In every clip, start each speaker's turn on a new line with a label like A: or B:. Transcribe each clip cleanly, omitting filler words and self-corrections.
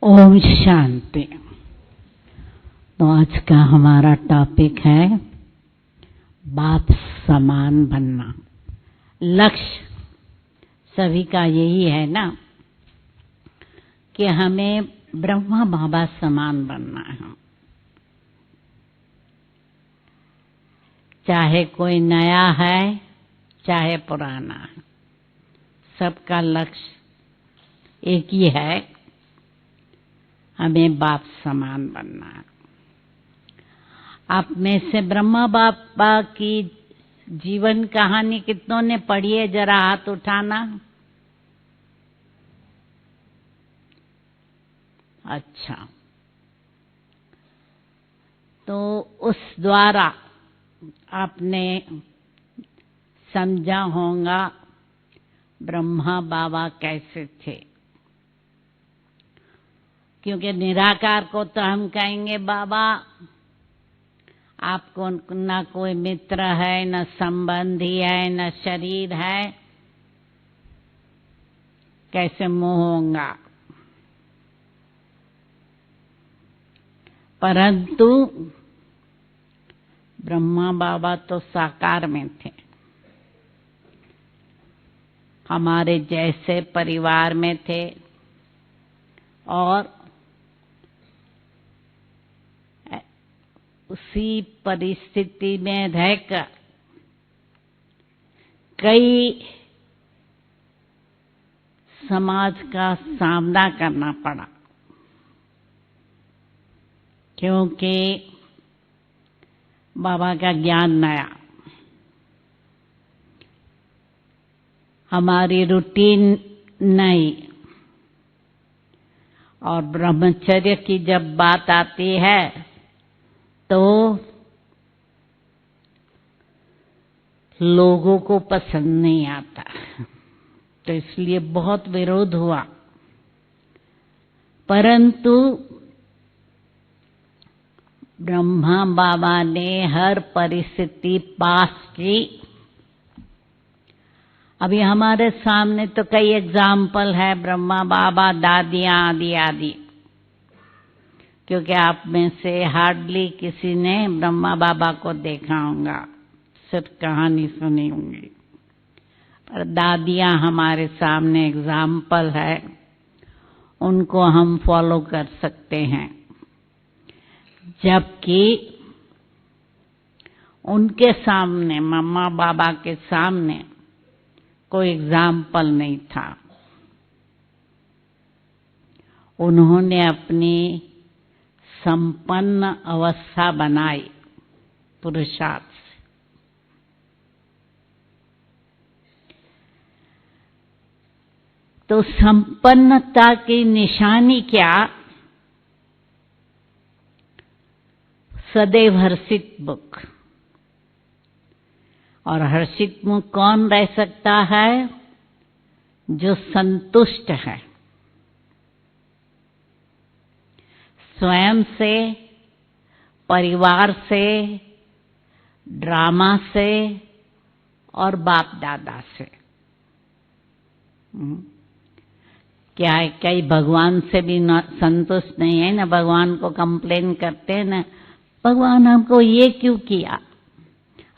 A: ओम शांति। तो आज का हमारा टॉपिक है बाप समान बनना। लक्ष्य सभी का यही है ना कि हमें ब्रह्मा बाबा समान बनना है। चाहे कोई नया है चाहे पुराना है, सबका लक्ष्य एक ही है, हमें बाप समान बनना है। आप में से ब्रह्मा बाबा की जीवन कहानी कितनों ने पढ़ी है? जरा हाथ उठाना। अच्छा, तो उस द्वारा आपने समझा होगा ब्रह्मा बाबा कैसे थे। क्योंकि निराकार को तो हम कहेंगे बाबा आपको न कोई मित्र है, न संबंधी है, न शरीर है, कैसे मोह होगा। परंतु ब्रह्मा बाबा तो साकार में थे, हमारे जैसे परिवार में थे और उसी परिस्थिति में रहकर कई समाज का सामना करना पड़ा, क्योंकि बाबा का ज्ञान नया, हमारी रूटीन नई, और ब्रह्मचर्य की जब बात आती है तो लोगों को पसंद नहीं आता, तो इसलिए बहुत विरोध हुआ। परंतु ब्रह्मा बाबा ने हर परिस्थिति पास की। अभी हमारे सामने तो कई एग्जाम्पल है, ब्रह्मा बाबा, दादियां आदि आदि, क्योंकि आप में से हार्डली किसी ने ब्रह्मा बाबा को देखा होगा, सिर्फ कहानी सुनी होंगी। पर दादियां हमारे सामने एग्जाम्पल है, उनको हम फॉलो कर सकते हैं, जबकि उनके सामने, मम्मा बाबा के सामने कोई एग्जाम्पल नहीं था। उन्होंने अपनी संपन्न अवस्था बनाई पुरुषार्थ से। तो संपन्नता की निशानी क्या? सदैव हर्षित मुख। और हर्षित मुख कौन रह सकता है? जो संतुष्ट है स्वयं से, परिवार से, ड्रामा से और बाप दादा से। क्या है, कई भगवान से भी संतुष्ट नहीं है ना, भगवान को कंप्लेन करते हैं ना, भगवान हमको ये क्यों किया,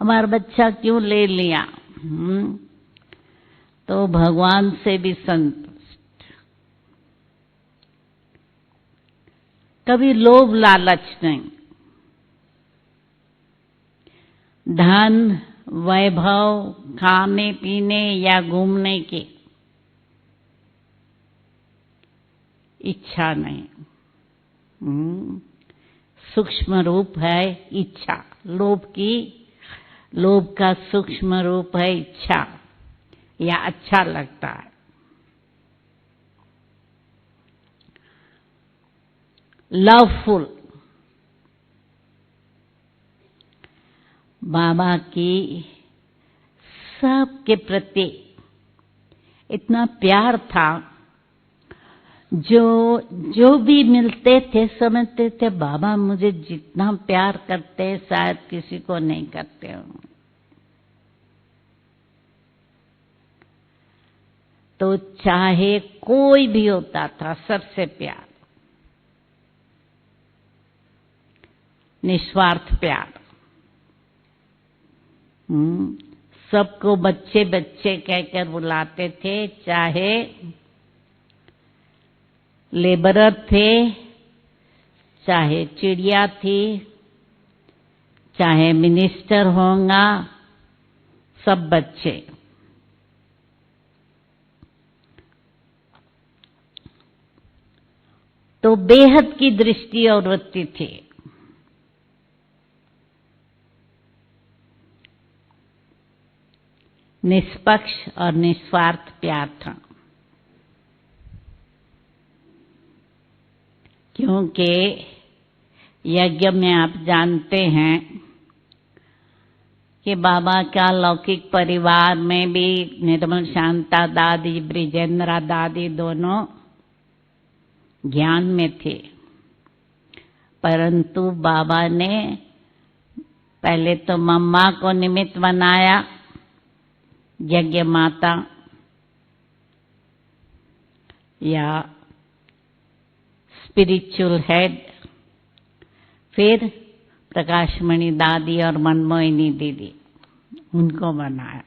A: हमारा बच्चा क्यों ले लिया। तो भगवान से भी संतुष्ट। कभी लोभ लालच नहीं, धन वैभव, खाने पीने या घूमने की इच्छा नहीं। सूक्ष्म रूप है इच्छा, लोभ का सूक्ष्म रूप है इच्छा, या अच्छा लगता है। लवफुल, बाबा की सबके प्रति इतना प्यार था, जो भी मिलते थे समझते थे बाबा मुझे जितना प्यार करते हैं शायद किसी को नहीं करते होंगे। तो चाहे कोई भी होता था, सबसे प्यार। निस्वार्थ प्यार। सबको बच्चे बच्चे कहकर बुलाते थे, चाहे लेबरर थे, चाहे चिड़िया थी, चाहे मिनिस्टर होगा, सब बच्चे। तो बेहद की दृष्टि और वृत्ति थी। निष्पक्ष और निस्वार्थ प्यार था, क्योंकि यज्ञ में आप जानते हैं कि बाबा का लौकिक परिवार में भी निर्मल शांता दादी, ब्रिजेंद्रा दादी दोनों ज्ञान में थे, परंतु बाबा ने पहले तो मम्मा को निमित्त बनाया, यज्ञ माता या स्पिरिचुअल हेड, फिर प्रकाशमणि दादी और मनमोहिनी दीदी, उनको बनाया।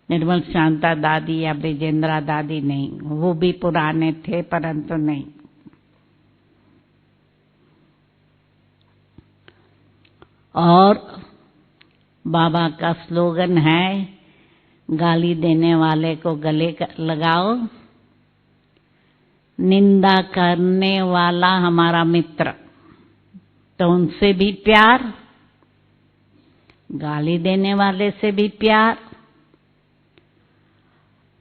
A: निर्मल शांता दादी या ब्रिजेंद्रा दादी नहीं, वो भी पुराने थे परंतु नहीं। और बाबा का स्लोगन है, गाली देने वाले को गले लगाओ, निंदा करने वाला हमारा मित्र, तो उनसे भी प्यार, गाली देने वाले से भी प्यार।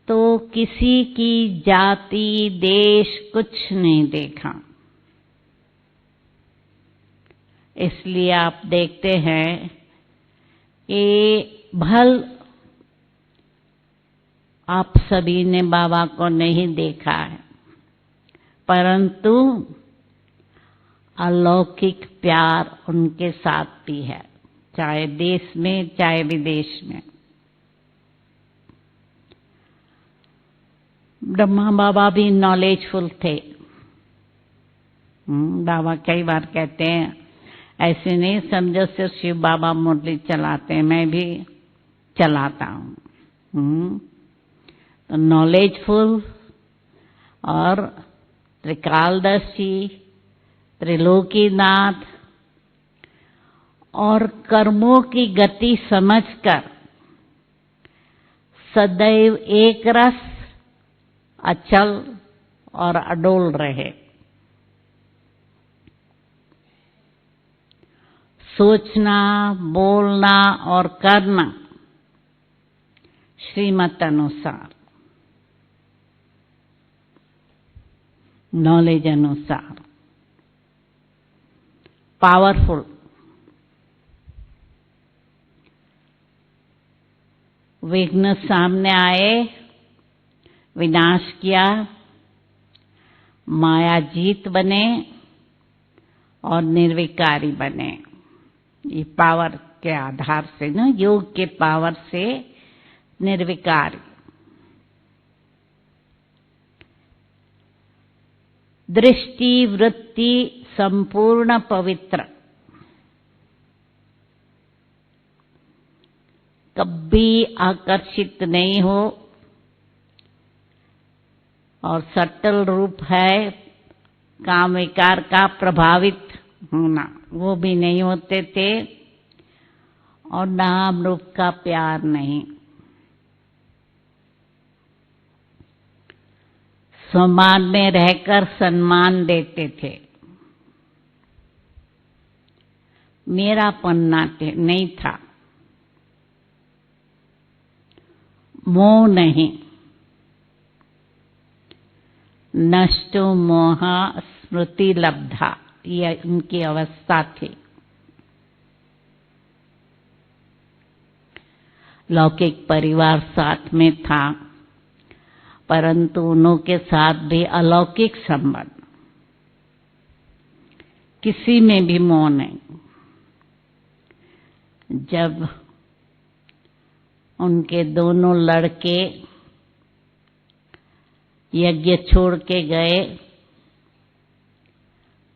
A: तो किसी की जाति देश कुछ नहीं देखा। इसलिए आप देखते हैं कि भल आप सभी ने बाबा को नहीं देखा है, परंतु अलौकिक प्यार उनके साथ भी है, चाहे देश में चाहे विदेश में। ब्रह्मा बाबा भी नॉलेजफुल थे। बाबा कई बार कहते हैं, ऐसे नहीं समझो सिर्फ शिव बाबा मुरली चलाते हैं, मैं भी चलाता हूँ। तो नॉलेजफुल और त्रिकालदर्शी, त्रिलोकीनाथ और कर्मों की गति समझकर सदैव एक रस, अचल और अडोल रहे। सोचना, बोलना और करना श्रीमत अनुसार, नॉलेज अनुसार, पावरफुल। विघ्न सामने आए, विनाश किया, माया जीत बने और निर्विकारी बने। ये पावर के आधार से ना, योग के पावर से निर्विकारी। दृष्टि वृत्ति संपूर्ण पवित्र, कभी आकर्षित नहीं हो, और सटल रूप है काम विकार का प्रभावित होना, वो भी नहीं होते थे, और नाम रूप का प्यार नहीं। सम्मान में रहकर सम्मान देते थे, मेरापन नहीं था, मोह नहीं। नष्टो मोह स्मृति लब्धा, यह उनकी अवस्था थी। लौकिक परिवार साथ में था, परंतु उन्हों के साथ भी अलौकिक संबंध, किसी में भी मोह नहीं। जब उनके दोनों लड़के यज्ञ छोड़ के गए,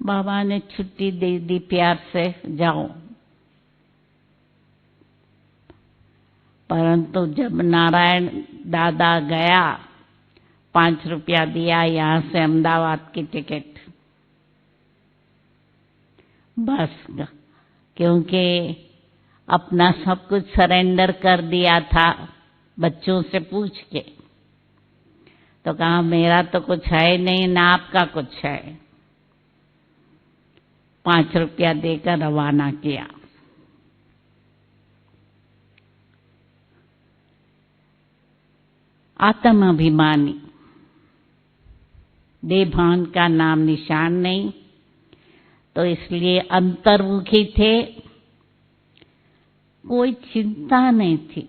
A: बाबा ने छुट्टी दे दी प्यार से, जाओ। परंतु जब नारायण दादा गया, 5 रुपया दिया, यहाँ से अहमदाबाद की टिकट, बस। क्योंकि अपना सब कुछ सरेंडर कर दिया था बच्चों से पूछ के, तो कहा मेरा तो कुछ है नहीं, ना आपका कुछ है। 5 रुपया देकर रवाना किया। आत्म अभिमानी, देभान का नाम निशान नहीं, तो इसलिए अंतर्मुखी थे, कोई चिंता नहीं थी।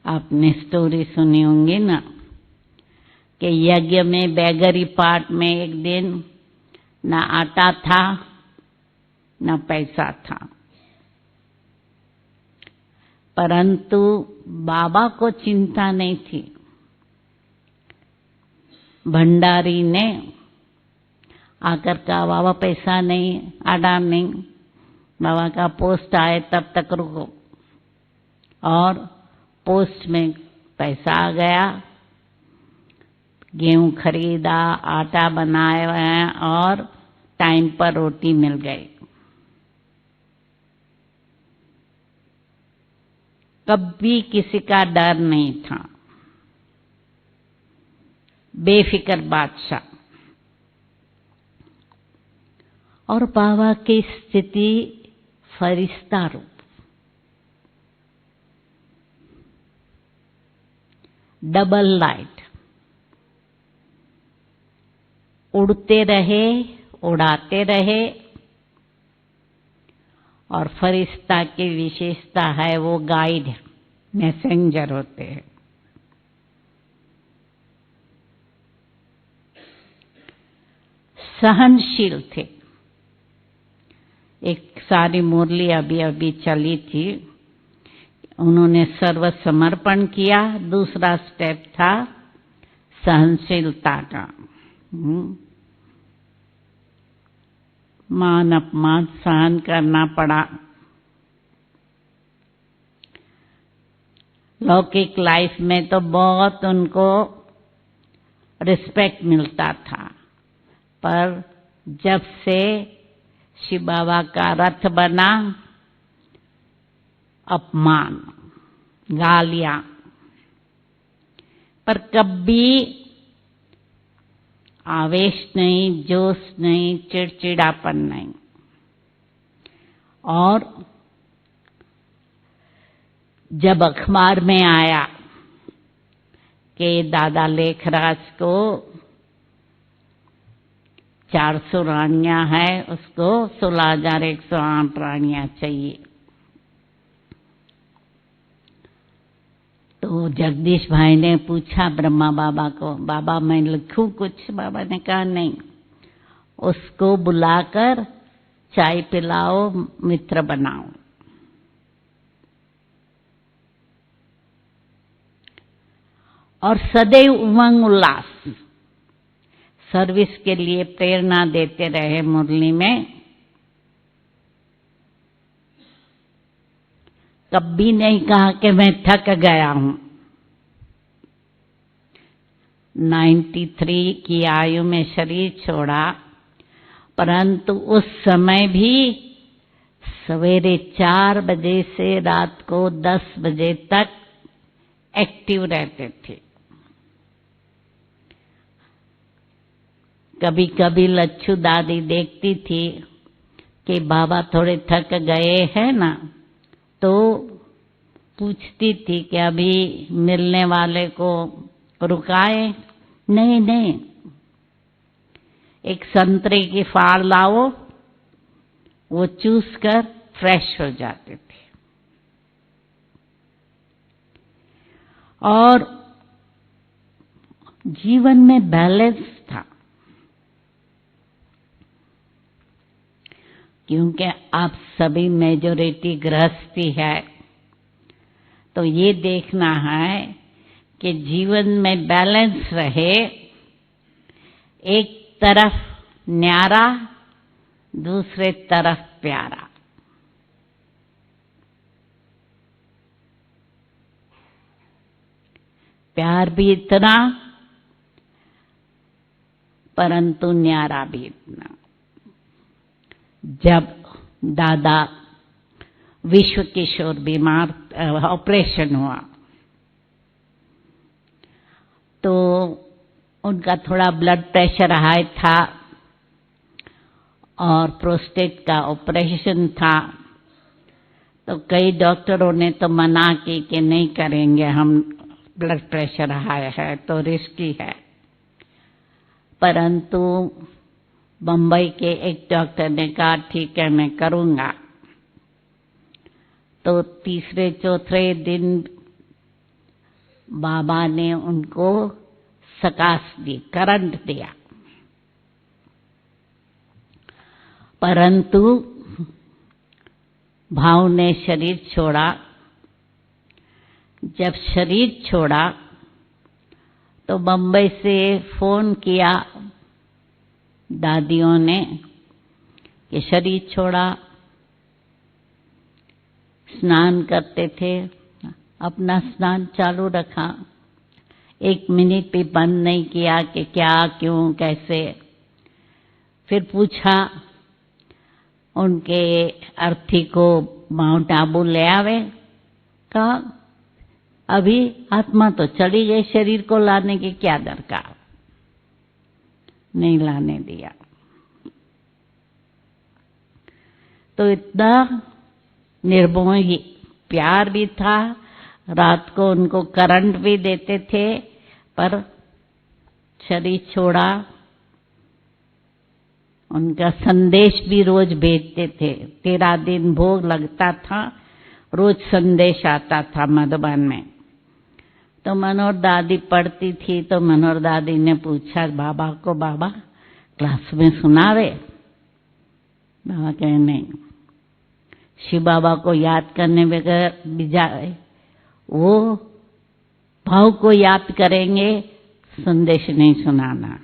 A: आपने स्टोरी सुनी होंगी ना कि यज्ञ में बैगरी पार्ट में एक दिन ना आटा था ना पैसा था, परंतु बाबा को चिंता नहीं थी। भंडारी ने आकर कहा बाबा पैसा नहीं, आटा नहीं। बाबा का पोस्ट आए तब तक रुको, और पोस्ट में पैसा आ गया, गेहूं खरीदा, आटा बनाया और टाइम पर रोटी मिल गई। कभी किसी का डर नहीं था, बेफिक्र बादशाह। और बाबा की स्थिति फरिश्ता रूप, डबल लाइट, उड़ते रहे, उड़ाते रहे। और फरिश्ता की विशेषता है वो गाइड, मैसेंजर होते हैं। सहनशील थे। एक सारी मुरली अभी अभी चली थी, उन्होंने सर्वसमर्पण किया। दूसरा स्टेप था सहनशीलता का। मान अपमान सहन करना पड़ा। लौकिक लाइफ में तो बहुत उनको रिस्पेक्ट मिलता था, पर जब से शिव बाबा का रथ बना, अपमान, गालियां। पर कभी आवेश नहीं, जोश नहीं, चिड़चिड़ापन नहीं। और जब अखबार में आया कि दादा लेखराज को 400 रानियां हैं, उसको 16,108 रानियां चाहिए, तो जगदीश भाई ने पूछा ब्रह्मा बाबा को, बाबा मैं लिखूं कुछ? बाबा ने कहा नहीं, उसको बुलाकर चाय पिलाओ, मित्र बनाओ। और सदैव उमंग उल्लास, सर्विस के लिए प्रेरणा देते रहे मुरली में। कभी नहीं कहा कि मैं थक गया हूं। 93 की आयु में शरीर छोड़ा, परंतु उस समय भी सवेरे 4 बजे से रात को 10 बजे तक एक्टिव रहते थे। कभी कभी लच्छू दादी देखती थी कि बाबा थोड़े थक गए हैं ना, तो पूछती थी कि अभी मिलने वाले को रुकाए? नहीं नहीं, एक संतरे की फाड़ लाओ, वो चूस कर फ्रेश हो जाते थे। और जीवन में बैलेंस था, क्योंकि आप सभी मेजॉरिटी गृहस्थी है, तो ये देखना है कि जीवन में बैलेंस रहे। एक तरफ न्यारा, दूसरे तरफ प्यारा। प्यार भी इतना, परंतु न्यारा भी इतना। जब दादा विश्व किशोर बीमार ऑपरेशन हुआ तो उनका थोड़ा ब्लड प्रेशर हाई था और प्रोस्टेट का ऑपरेशन था, तो कई डॉक्टरों ने तो मना की कि नहीं करेंगे हम, ब्लड प्रेशर हाई है तो रिस्की है। परंतु बंबई के एक डॉक्टर ने कहा ठीक है मैं करूंगा। तो तीसरे चौथे दिन बाबा ने उनको सकाश दी, करंट दिया, परंतु भाव ने शरीर छोड़ा। जब शरीर छोड़ा तो बंबई से फोन किया दादियों ने कि शरीर छोड़ा। स्नान करते थे, अपना स्नान चालू रखा, 1 मिनट भी बंद नहीं किया कि क्या, क्यों, कैसे। फिर पूछा उनके अर्थी को माउंट आबू ले आवे, कहा अभी आत्मा तो चली गई, शरीर को लाने की क्या दरकार, नहीं लाने दिया। तो इतना निर्मोही प्यार भी था, रात को उनको करंट भी देते थे, पर शरीर छोड़ा। उनका संदेश भी रोज भेजते थे, 13 दिन भोग लगता था, रोज संदेश आता था मधुबन में। तो मनोहर दादी पढ़ती थी, तो मनोहर दादी ने पूछा बाबा को, बाबा क्लास में सुनावे? बाबा कहे नहीं, शिव बाबा को याद करने बगैर बिजाए वो भाव को याद करेंगे, संदेश नहीं सुनाना।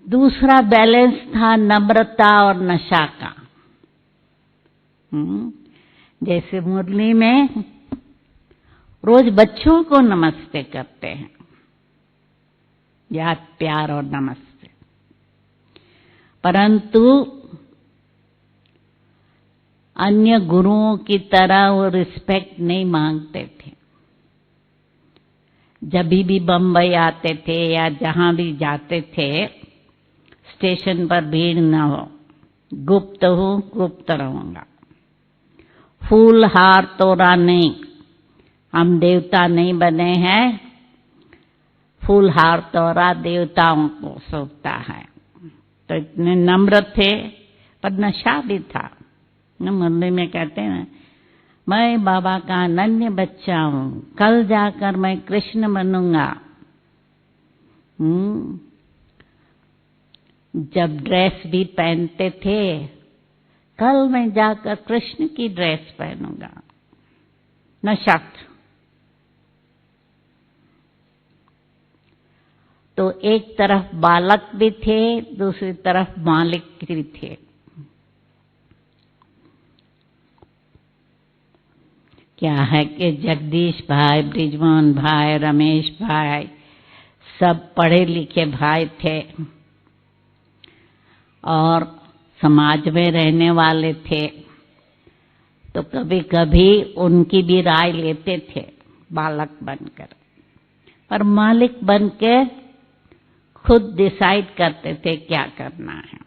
A: दूसरा बैलेंस था नम्रता और नशा का। जैसे मुरली में रोज बच्चों को नमस्ते करते हैं, याद, प्यार और नमस्ते, परंतु अन्य गुरुओं की तरह वो रिस्पेक्ट नहीं मांगते थे। जब भी बम्बई आते थे या जहां भी जाते थे, स्टेशन पर भीड़ न हो, गुप्त हूं, गुप्त रहूंगा। फूल हार तोड़ा नहीं, हम देवता नहीं बने हैं, फूल हार तोड़ा देवताओं को सौंपता है। तो इतने नम्र थे, पर नशा भी था। न मुरली में कहते हैं ना, मैं बाबा का अनन्य बच्चा हूं, कल जाकर मैं कृष्ण बनूंगा। जब ड्रेस भी पहनते थे, कल मैं जाकर कृष्ण की ड्रेस पहनूंगा। नशा। तो एक तरफ बालक भी थे, दूसरी तरफ मालिक भी थे। क्या है कि जगदीश भाई, ब्रिजमोहन भाई, रमेश भाई सब पढ़े लिखे भाई थे और समाज में रहने वाले थे, तो कभी कभी उनकी भी राय लेते थे बालक बनकर, पर मालिक बनके खुद डिसाइड करते थे क्या करना है।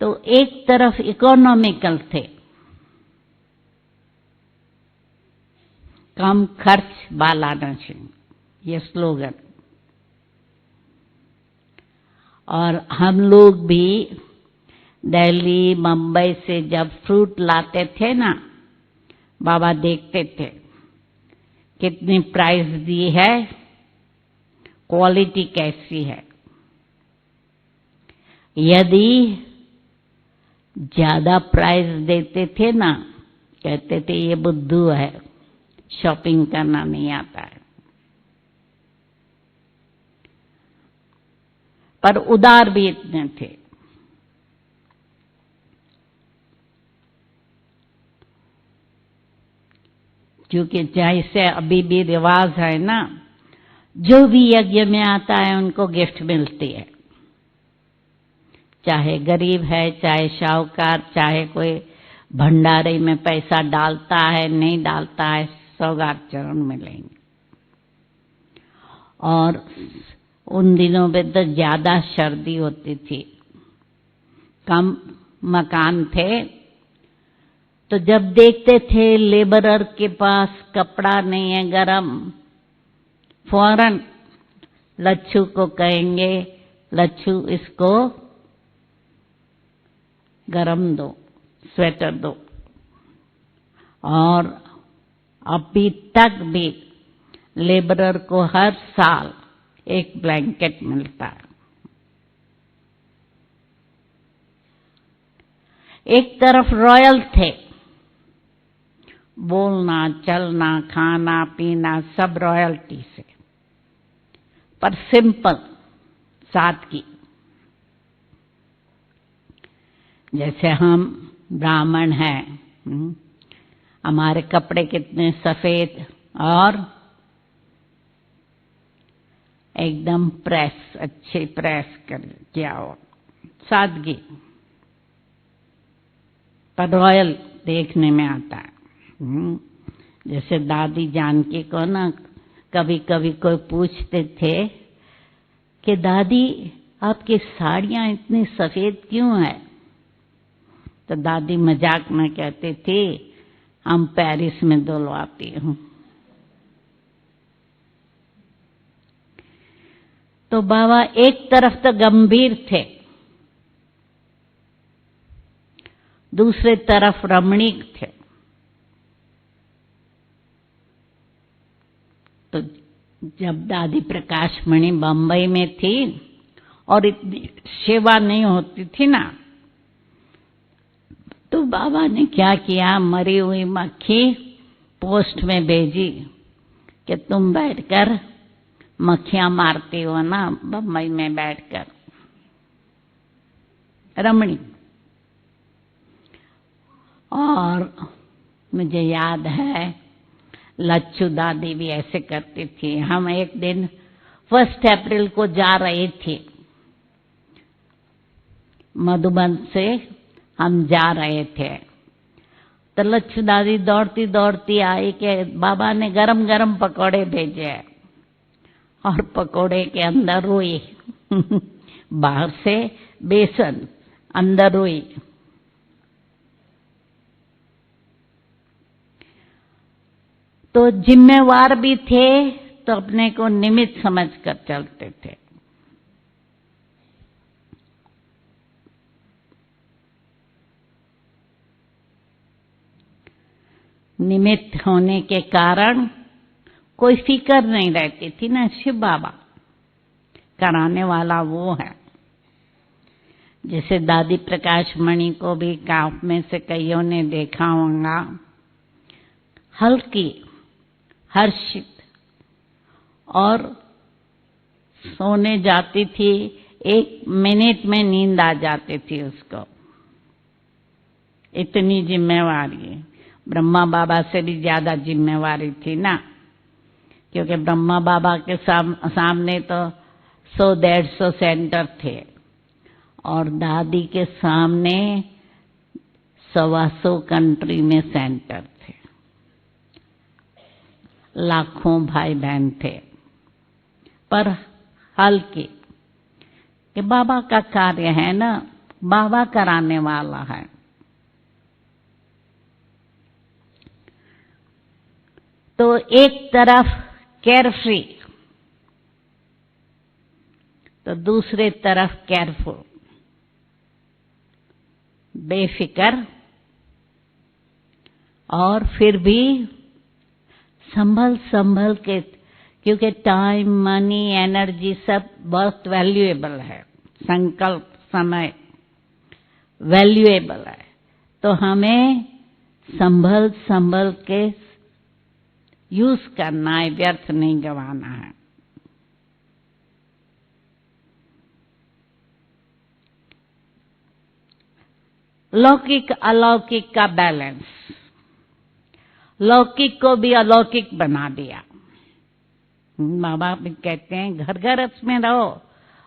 A: तो एक तरफ इकोनॉमिकल थे, कम खर्च वाराणसी, ये स्लोगन। और हम लोग भी दिल्ली, मुंबई से जब फ्रूट लाते थे ना, बाबा देखते थे कितनी प्राइस दी है, क्वालिटी कैसी है। यदि ज्यादा प्राइस देते थे ना, कहते थे ये बुद्धू है, शॉपिंग करना नहीं आता है, पर उदार भी इतने थे। क्योंकि जैसे अभी भी रिवाज है ना, जो भी यज्ञ में आता है उनको गिफ्ट मिलती है, चाहे गरीब है, चाहे शाहूकार, चाहे कोई भंडारे में पैसा डालता है नहीं डालता है, सौगात चरण मिलेंगे। और उन दिनों में तो ज्यादा सर्दी होती थी, कम मकान थे, तो जब देखते थे लेबरर के पास कपड़ा नहीं है गरम, फौरन लच्छू को कहेंगे, लच्छू इसको गरम दो, स्वेटर दो। और अभी तक भी लेबरर को हर साल एक ब्लैंकेट मिलता है। एक तरफ रॉयल थे, बोलना चलना खाना पीना सब रॉयल्टी से, पर सिंपल सादगी। जैसे हम ब्राह्मण हैं, हमारे कपड़े कितने सफेद और एकदम प्रेस, अच्छे प्रेस कर किया हो, सादगी, पर रॉयल देखने में आता है। जैसे दादी जानकी को ना कभी कभी कोई पूछते थे कि दादी आपकी साड़ियां इतनी सफेद क्यों है, तो दादी मजाक में कहती थी हम पेरिस में धुलवाती हूं। तो बाबा एक तरफ तो गंभीर थे, दूसरे तरफ रमणीक थे। तो जब दादी प्रकाश मणि बंबई में थी और इतनी सेवा नहीं होती थी ना, तो बाबा ने क्या किया, मरी हुई मक्खी पोस्ट में भेजी कि तुम बैठकर मक्खियां मारती हो ना बंबई में बैठकर। रमणी। और मुझे याद है लच्छू दादी भी ऐसे करती थी। हम एक दिन 1 अप्रैल को जा रहे थे, मधुबन से हम जा रहे थे, तो लच्छू दादी दौड़ती दौड़ती आई कि बाबा ने गरम गरम पकौड़े भेजे और पकौड़े के अंदर रुई बाहर से बेसन, अंदर रुई। तो जिम्मेवार भी थे, तो अपने को निमित्त समझकर चलते थे। निमित्त होने के कारण कोई फिक्र नहीं रहती थी ना। शिव बाबा कराने वाला वो है। जैसे दादी प्रकाश मणि को भी गांव में से कईयों ने देखा होगा, हल्की, हर्षित, और सोने जाती थी, 1 मिनट में नींद आ जाती थी उसको, इतनी जिम्मेवारी। ब्रह्मा बाबा से भी ज्यादा जिम्मेवारी थी ना, क्योंकि ब्रह्मा बाबा के सामने तो 100-150 सेंटर थे और दादी के सामने 125 कंट्री में सेंटर थे, लाखों भाई बहन थे, पर हल्के कि बाबा का कार्य है ना, बाबा कराने वाला है। तो एक तरफ केयरफ्री, तो दूसरे तरफ केयरफुल, बेफिक्र, और फिर भी संभल संभल के, क्योंकि टाइम, मनी, एनर्जी सब बहुत वैल्यूएबल है, संकल्प, समय वैल्यूएबल है, तो हमें संभल संभल के यूज करना है, व्यर्थ नहीं गंवाना है। लौकिक अलौकिक का बैलेंस, लौकिक को भी अलौकिक बना दिया। बाबा भी कहते हैं घर घर में रहो,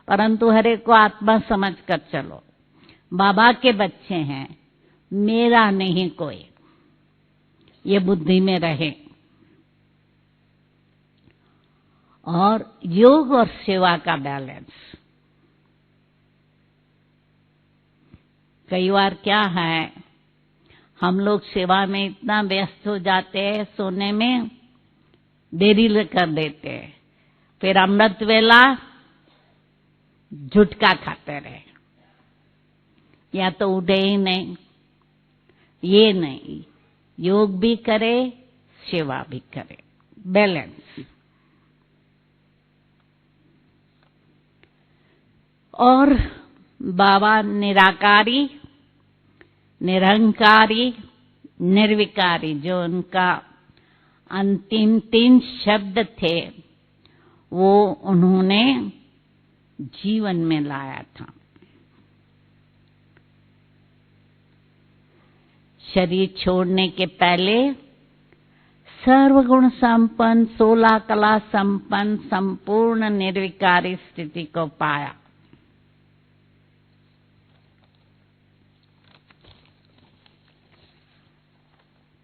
A: परंतु हर एक को आत्मा समझ कर चलो। बाबा के बच्चे हैं, मेरा नहीं कोई, ये बुद्धि में रहे। और योग और सेवा का बैलेंस। कई बार क्या है, हम लोग सेवा में इतना व्यस्त हो जाते हैं, सोने में देरी कर देते हैं, फिर अमृत वेला झुटका खाते रहे, या तो उठे ही नहीं। ये नहीं, योग भी करे, सेवा भी करे, बैलेंस। और बाबा निराकारी, निरंकारी, निर्विकारी, जो उनका अंतिम 3 शब्द थे, वो उन्होंने जीवन में लाया था। शरीर छोड़ने के पहले सर्वगुण संपन्न, 16 कला संपन्न, संपूर्ण निर्विकारी स्थिति को पाया।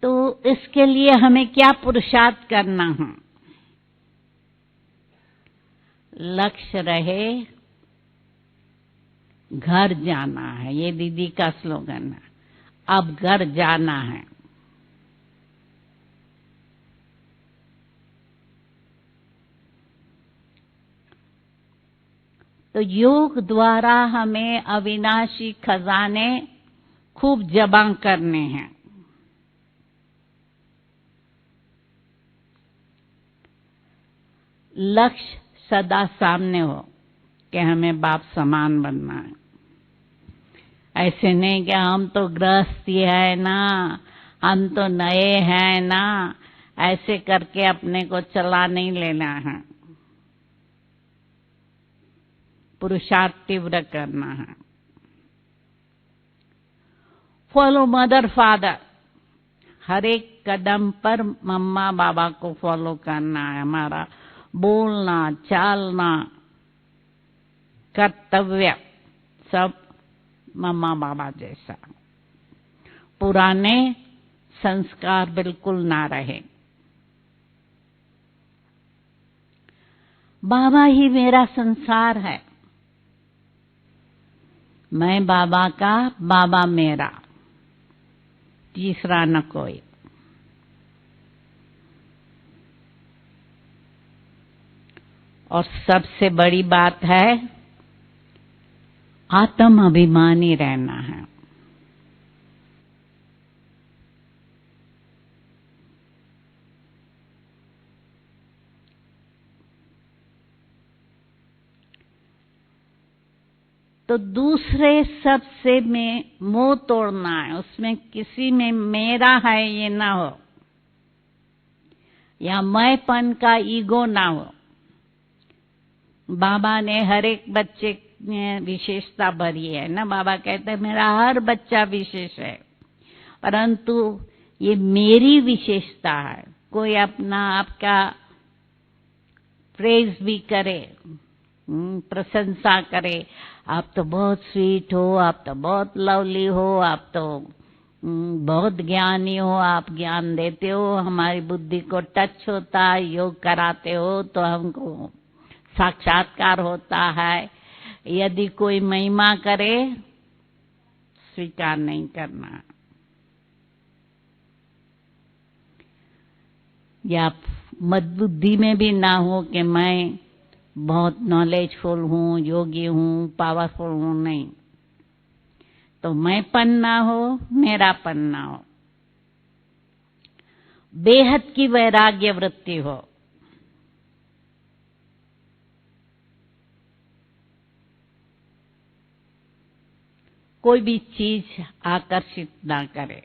A: तो इसके लिए हमें क्या पुरुषार्थ करना है? लक्ष्य रहे, घर जाना है। ये दीदी का स्लोगन है, अब घर जाना है। तो योग द्वारा हमें अविनाशी खजाने खूब जमा करने हैं। लक्ष्य सदा सामने हो कि हमें बाप समान बनना है। ऐसे नहीं कि हम तो गृहस्थी है ना, हम तो नए हैं ना, ऐसे करके अपने को चला नहीं लेना है। पुरुषार्थ तीव्र करना है। फॉलो मदर फादर, हर एक कदम पर मम्मा बाबा को फॉलो करना है। हमारा बोलना, चालना, कर्तव्य सब मम्मा बाबा जैसा। पुराने संस्कार बिल्कुल ना रहे। बाबा ही मेरा संसार है, मैं बाबा का, बाबा मेरा, तीसरा न कोई। और सबसे बड़ी बात है, आत्म अभिमानी रहना है। तो दूसरे सबसे में मोह तोड़ना है, उसमें किसी में मेरा है ये ना हो, या मैंपन का ईगो ना हो। बाबा ने हर एक बच्चे में विशेषता भरी है ना। बाबा कहते हैं मेरा हर बच्चा विशेष है, परंतु ये मेरी विशेषता है। कोई अपना आपका प्रेज भी करे, प्रशंसा करे, आप तो बहुत स्वीट हो, आप तो बहुत लवली हो, आप तो बहुत ज्ञानी हो, आप ज्ञान देते हो, हमारी बुद्धि को टच होता है, योग कराते हो तो हमको साक्षात्कार होता है। यदि कोई महिमा करे, स्वीकार नहीं करना। या मदबुद्धि में भी ना हो कि मैं बहुत नॉलेजफुल हूँ, योगी हूँ, पावरफुल हूँ, नहीं। तो मैंपन ना हो, मेरापन ना हो, बेहद की वैराग्य वृत्ति हो। कोई भी चीज आकर्षित ना करे।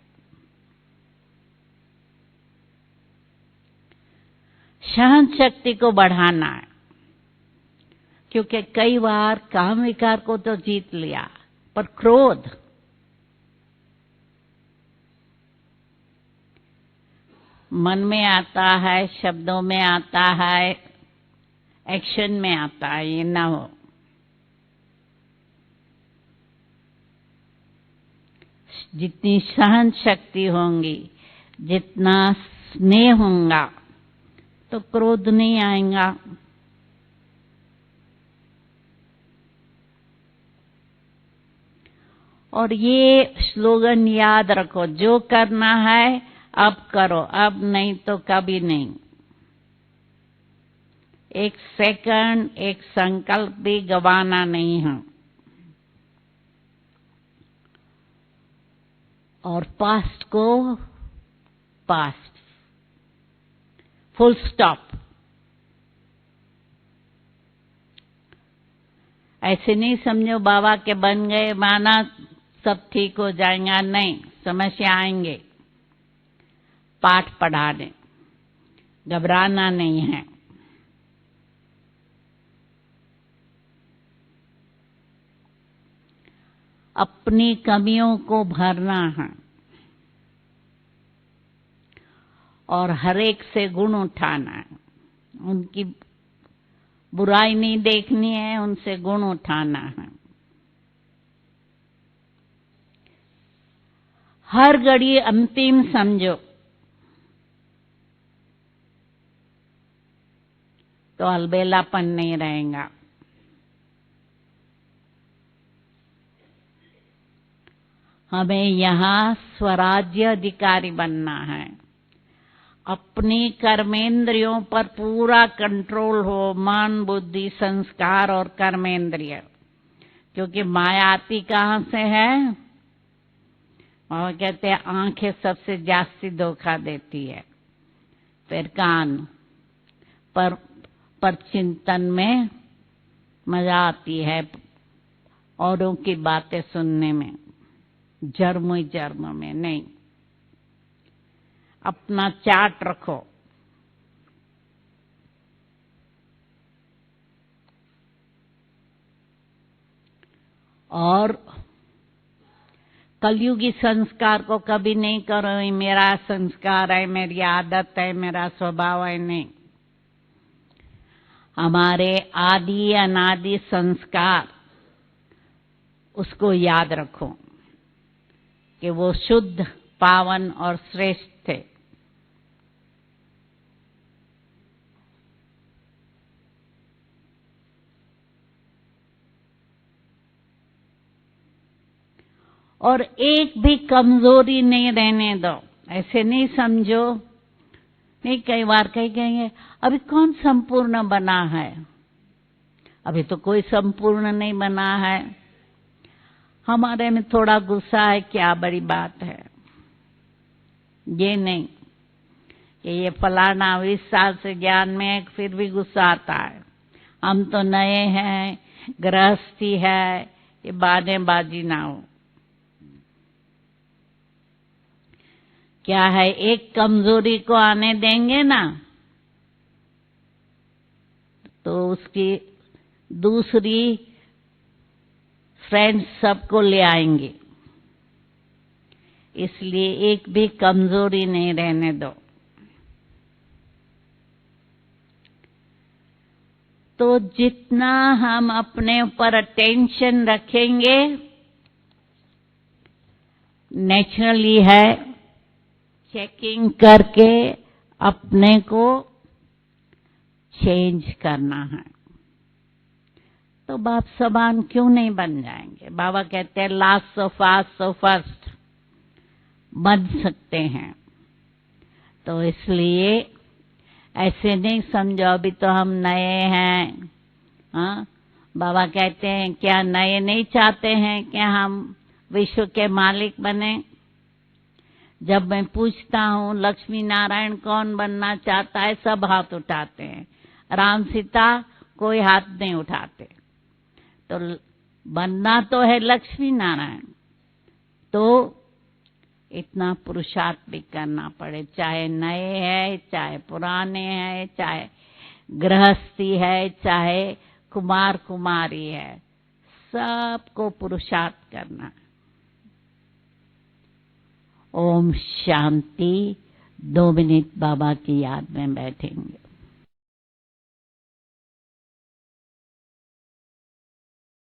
A: सहन शक्ति को बढ़ाना है, क्योंकि कई बार काम विकार को तो जीत लिया, पर क्रोध, मन में आता है, शब्दों में आता है, एक्शन में आता है, ये ना हो। जितनी सहन शक्ति होंगी, जितना स्नेह होगा, तो क्रोध नहीं आएगा। और ये स्लोगन याद रखो, जो करना है अब करो, अब नहीं तो कभी नहीं। एक सेकंड, एक संकल्प भी गवाना नहीं है। और पास्ट को पास्ट, फुल स्टॉप। ऐसे नहीं समझो बाबा के बन गए माना सब ठीक हो जाएगा, नहीं, समस्या आएंगे। पाठ पढ़ाने, घबराना नहीं है। अपनी कमियों को भरना है और हर एक से गुण उठाना है। उनकी बुराई नहीं देखनी है, उनसे गुण उठाना है। हर घड़ी अंतिम समझो तो अलबेलापन नहीं रहेगा। हमें यहाँ स्वराज्य अधिकारी बनना है। अपनी कर्मेंद्रियों पर पूरा कंट्रोल हो, मन, बुद्धि, संस्कार और कर्मेंद्रिय। क्योंकि माया आती कहाँ से है? और कहते हैं आंखें सबसे जास्ती धोखा देती है, फिर कान पर चिंतन में मजा आती है, औरों की बातें सुनने में, जर्म में नहीं। अपना चार्ट रखो। और कलयुगी संस्कार को कभी नहीं करो, ये मेरा संस्कार है, मेरी आदत है, मेरा स्वभाव है, नहीं। हमारे आदि अनादि संस्कार, उसको याद रखो कि वो शुद्ध, पावन और श्रेष्ठ थे। और एक भी कमजोरी नहीं रहने दो। ऐसे नहीं समझो, नहीं, कई बार कहेंगे अभी कौन संपूर्ण बना है? अभी तो कोई संपूर्ण नहीं बना है। हमारे में थोड़ा गुस्सा है, क्या बड़ी बात है? ये नहीं कि ये फलाना 20 साल से ज्ञान में है, फिर भी गुस्सा आता है। हम तो नए हैं, गृहस्थी है, ये बहानेबाजी ना हो। क्या है, एक कमजोरी को आने देंगे ना तो उसकी दूसरी फ्रेंड्स सबको ले आएंगे। इसलिए एक भी कमजोरी नहीं रहने दो। तो जितना हम अपने ऊपर अटेंशन रखेंगे, नेचुरली है चेकिंग करके अपने को चेंज करना है। तो बाप समान क्यों नहीं बन जाएंगे? बाबा कहते हैं last so fast so first, बन सकते हैं। तो इसलिए ऐसे नहीं समझो अभी तो हम नए हैं। हाँ, बाबा कहते हैं क्या नए नहीं चाहते हैं कि हम विश्व के मालिक बने? जब मैं पूछता हूँ लक्ष्मी नारायण कौन बनना चाहता है, सब हाथ उठाते हैं। राम सीता कोई हाथ नहीं उठाते। तो बनना तो है लक्ष्मी नारायण। तो इतना पुरुषार्थ भी करना पड़े, चाहे नए हैं, चाहे पुराने हैं, चाहे गृहस्थी है, चाहे कुमार कुमारी है, सबको पुरुषार्थ करना। ओम शांति। 2 मिनट बाबा की याद में बैठेंगे।